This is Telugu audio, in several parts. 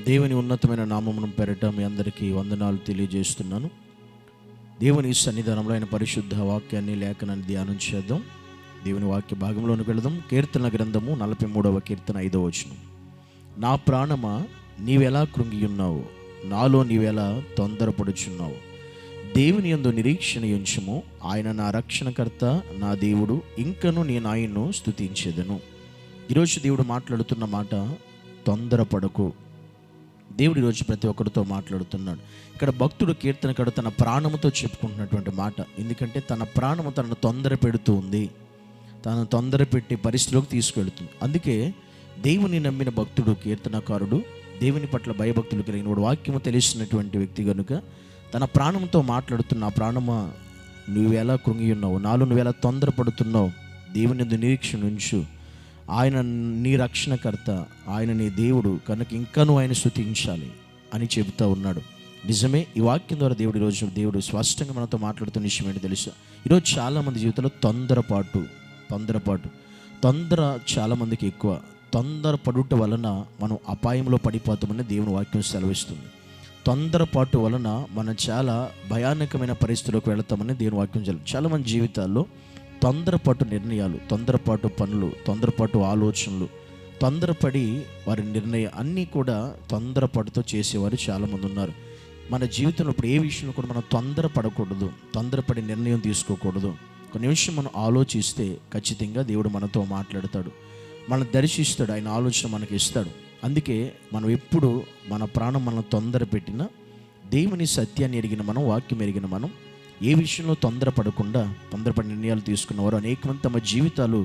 దేవుని ఉన్నతమైన నామమును పేరట మీ అందరికీ వందనాలు తెలియజేస్తున్నాను. దేవుని సన్నిధానంలో ఆయన పరిశుద్ధ వాక్యాన్ని లేఖనాన్ని ధ్యానం చేద్దాం. దేవుని వాక్య భాగంలోనికి వెళదాం. కీర్తన గ్రంథము 43వ కీర్తన 5వ వచనం. నా ప్రాణమా, నీవెలా కృంగి ఉన్నావు, నాలో నీవెలా తొందరపడుచున్నావు. దేవుని యందు నిరీక్షణ ఉంచుము, ఆయన నా రక్షణకర్త, నా దేవుడు, ఇంకను నేను ఆయన్ను స్తుతించెదను. ఈరోజు దేవుడు మాట్లాడుతున్న మాట తొందరపడకు. దేవుడు ఈరోజు ప్రతి ఒక్కరితో మాట్లాడుతున్నాడు. ఇక్కడ భక్తుడు కీర్తనకారుడు తన ప్రాణముతో చెప్పుకుంటున్నటువంటి మాట. ఎందుకంటే తన ప్రాణము తనను తొందర పెడుతూ ఉంది, తనను తొందర పెట్టి పరిస్థితిలోకి తీసుకెళ్తుంది. అందుకే దేవుని నమ్మిన భక్తుడు కీర్తనకారుడు దేవుని పట్ల భయభక్తులు కలిగిన వాక్యము తెలిసినటువంటి వ్యక్తి కనుక తన ప్రాణంతో మాట్లాడుతున్న, ఆ ప్రాణమా నువ్వెలా కృంగి ఉన్నావు, నాలో నువ్వెలా తొందరపడుతున్నావు, దేవుని నిరీక్షణ ఉంచు, ఆయన నీ రక్షణకర్త, ఆయన నీ దేవుడు కనుక ఇంకనూ ఆయన స్తుతించాలి అని చెబుతూ ఉన్నాడు. నిజమే, ఈ వాక్యం ద్వారా దేవుడు స్పష్టంగా మనతో మాట్లాడుతున్న విషయం ఏంటి తెలుసా? ఈరోజు చాలామంది జీవితంలో తొందర చాలామందికి ఎక్కువ. తొందరపడుట వలన మనం అపాయంలో పడిపోతామని దేవుని వాక్యం సెలవిస్తుంది. తొందరపాటు వలన మనం చాలా భయానకమైన పరిస్థితుల్లోకి వెళతామని దేవుని వాక్యం చాలామంది జీవితాల్లో తొందరపాటు నిర్ణయాలు, తొందరపాటు పనులు, తొందరపాటు ఆలోచనలు, తొందరపడి వారి నిర్ణయం అన్నీ కూడా తొందరపాటుతో చేసేవారు చాలామంది ఉన్నారు. మన జీవితంలో ఇప్పుడు ఏ విషయంలో కూడా మనం తొందరపడకూడదు, తొందరపడి నిర్ణయం తీసుకోకూడదు. ఒక నిమిషం మనం ఆలోచిస్తే ఖచ్చితంగా దేవుడు మనతో మాట్లాడతాడు, మనం దర్శిస్తాడు, ఆయన ఆలోచన మనకి ఇస్తాడు. అందుకే మనం ఎప్పుడు మన ప్రాణం మనం తొందర పెట్టినా దేవుని సత్యాన్ని ఎరిగిన మనం, వాక్యం ఎరిగిన మనం ఏ విషయంలో తొందరపడి నిర్ణయాలు తీసుకున్నవారు అనేక మంది తమ జీవితాలు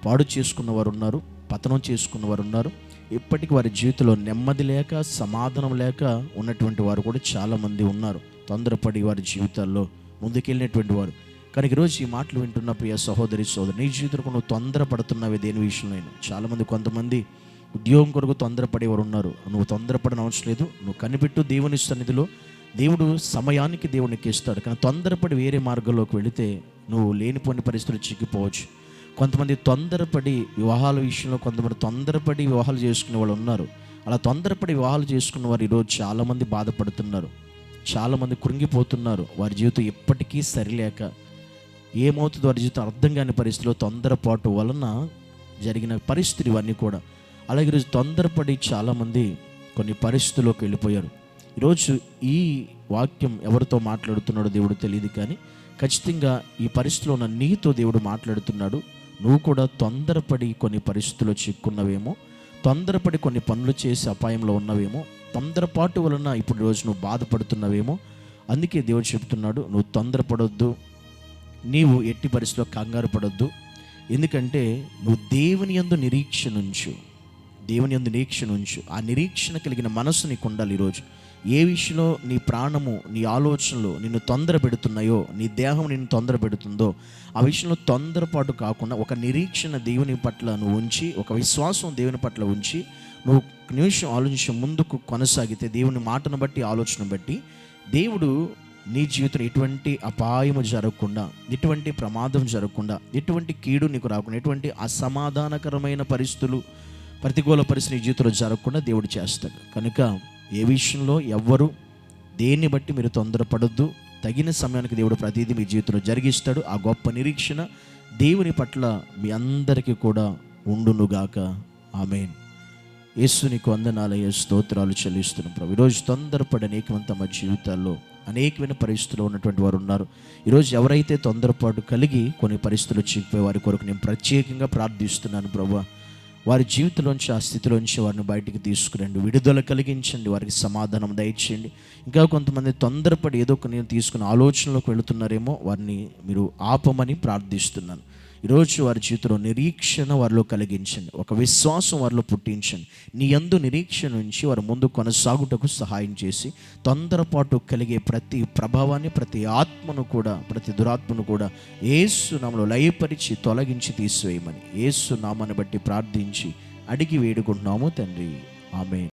పాడు చేసుకున్నవారు ఉన్నారు, పతనం చేసుకున్నవారు ఉన్నారు. ఇప్పటికీ వారి జీవితంలో నెమ్మది లేక, సమాధానం లేక ఉన్నటువంటి వారు కూడా చాలామంది ఉన్నారు. తొందరపడి వారి జీవితాల్లో ముందుకెళ్ళినటువంటి వారు. కానీ ఈరోజు ఈ మాటలు వింటున్న ప్రియ సహోదరి, నీ జీవితంలో నువ్వు తొందరపడుతున్నావే దేని విషయంలో అయినా. చాలామంది, కొంతమంది ఉద్యోగం కొరకు తొందరపడేవారు ఉన్నారు. నువ్వు తొందరపడిన అవసరం లేదు, నువ్వు కనిపెట్టు దేవుని సన్నిధిలో. దేవుడు సమయానికి దేవునికి ఇస్తాడు. కానీ తొందరపడి వేరే మార్గంలోకి వెళితే నువ్వు లేనిపోని పరిస్థితులు చిక్కిపోవచ్చు. కొంతమంది తొందరపడి వివాహాల విషయంలో కొంతమంది తొందరపడి వివాహాలు చేసుకునే వాళ్ళు ఉన్నారు. అలా తొందరపడి వివాహాలు చేసుకున్న వారు ఈరోజు చాలామంది బాధపడుతున్నారు, చాలామంది కృంగిపోతున్నారు. వారి జీవితం ఎప్పటికీ సరిలేక ఏమవుతుందో వారి జీవితం అర్థం కాని పరిస్థితిలో తొందరపాటు వలన జరిగిన పరిస్థితులు ఇవన్నీ కూడా. అలాగే ఈరోజు తొందరపడి చాలామంది కొన్ని పరిస్థితుల్లోకి వెళ్ళిపోయారు. ఈరోజు ఈ వాక్యం ఎవరితో మాట్లాడుతున్నాడో దేవుడు తెలియదు, కానీ ఖచ్చితంగా ఈ పరిస్థితిలో ఉన్న నీతో దేవుడు మాట్లాడుతున్నాడు. నువ్వు కూడా తొందరపడి కొన్ని పరిస్థితుల్లో చిక్కున్నవేమో, తొందరపడి కొన్ని పనులు చేసి అపాయంలో ఉన్నవేమో, తొందరపాటు వలన ఇప్పుడు రోజు నువ్వు బాధపడుతున్నవేమో. అందుకే దేవుడు చెప్తున్నాడు, నువ్వు తొందరపడొద్దు, నీవు ఎట్టి పరిస్థితిలో కంగారు పడొద్దు. ఎందుకంటే నువ్వు దేవుని యందు నిరీక్షణ ఉంచు. ఆ నిరీక్షణ కలిగిన మనసు నీకు ఉండాలి. ఈరోజు ఏ విషయంలో నీ ప్రాణము, నీ ఆలోచనలు నిన్ను తొందర పెడుతున్నాయో, నీ దేహం నిన్ను తొందర పెడుతుందో ఆ విషయంలో తొందరపాటు కాకుండా ఒక నిరీక్షణ దేవుని పట్ల నువ్వు ఉంచి, ఒక విశ్వాసం దేవుని పట్ల ఉంచి, నువ్వు నిమిషం ఆలోచించి ముందుకు కొనసాగితే, దేవుని మాటను బట్టి, ఆలోచన బట్టి దేవుడు నీ జీవితంలో ఎటువంటి అపాయము జరగకుండా, ఎటువంటి ప్రమాదం జరగకుండా, ఎటువంటి కీడు నీకు రాకుండా, ఎటువంటి అసమాధానకరమైన పరిస్థితులు, ప్రతికూల పరిస్థితి నీ జీవితంలో జరగకుండా దేవుడు చేస్తాడు. కనుక ఏ విషయంలో ఎవ్వరు దేన్ని బట్టి మీరు తొందరపడొద్దు. తగిన సమయానికి దేవుడు ప్రతిదీ మీ జీవితంలో జరిగిస్తాడు. ఆ గొప్ప నిరీక్షణ దేవుని పట్ల మీ అందరికీ కూడా ఉండునుగాక. ఆమేన్. యేసు నీకు వందనాలయ్య, స్తోత్రాలు చెల్లిస్తున్నాం ప్రభు. ఈరోజు తొందరపడి అనేకమంది తమ జీవితాల్లో అనేకమైన పరిస్థితుల్లో ఉన్నటువంటి వారు ఉన్నారు. ఈరోజు ఎవరైతే తొందరపాటు కలిగి కొన్ని పరిస్థితులు చిక్కిపోయే వారి కొరకు నేను ప్రత్యేకంగా ప్రార్థిస్తున్నాను ప్రభు. వారి జీవితంలోంచి, ఆ స్థితిలోంచి వారిని బయటికి తీసుకురండి, విడుదల కలిగించండి, వారికి సమాధానం దయచేయండి. ఇంకా కొంతమంది తొందరపడి ఏదో ఒక నేను తీసుకున్న ఆలోచనలోకి వెళుతున్నారేమో, వారిని మీరు ఆపమని ప్రార్థిస్తున్నాను. ఈరోజు వారి జీవితంలో నిరీక్షణ వారిలో కలిగించండి, ఒక విశ్వాసం వారిలో పుట్టించండి. నీ యందు నిరీక్షణ నుంచి వారి ముందు కొనసాగుటకు సహాయం చేసి, తొందరపాటు కలిగే ప్రతి ప్రభావాన్ని, ప్రతి ఆత్మను కూడా, ప్రతి దురాత్మను కూడా యేసు నామములో లయపరిచి తొలగించి తీసివేయమని యేసు నామాన్ని బట్టి ప్రార్థించి అడిగి వేడుకుంటున్నాము తండ్రి. ఆమేన్.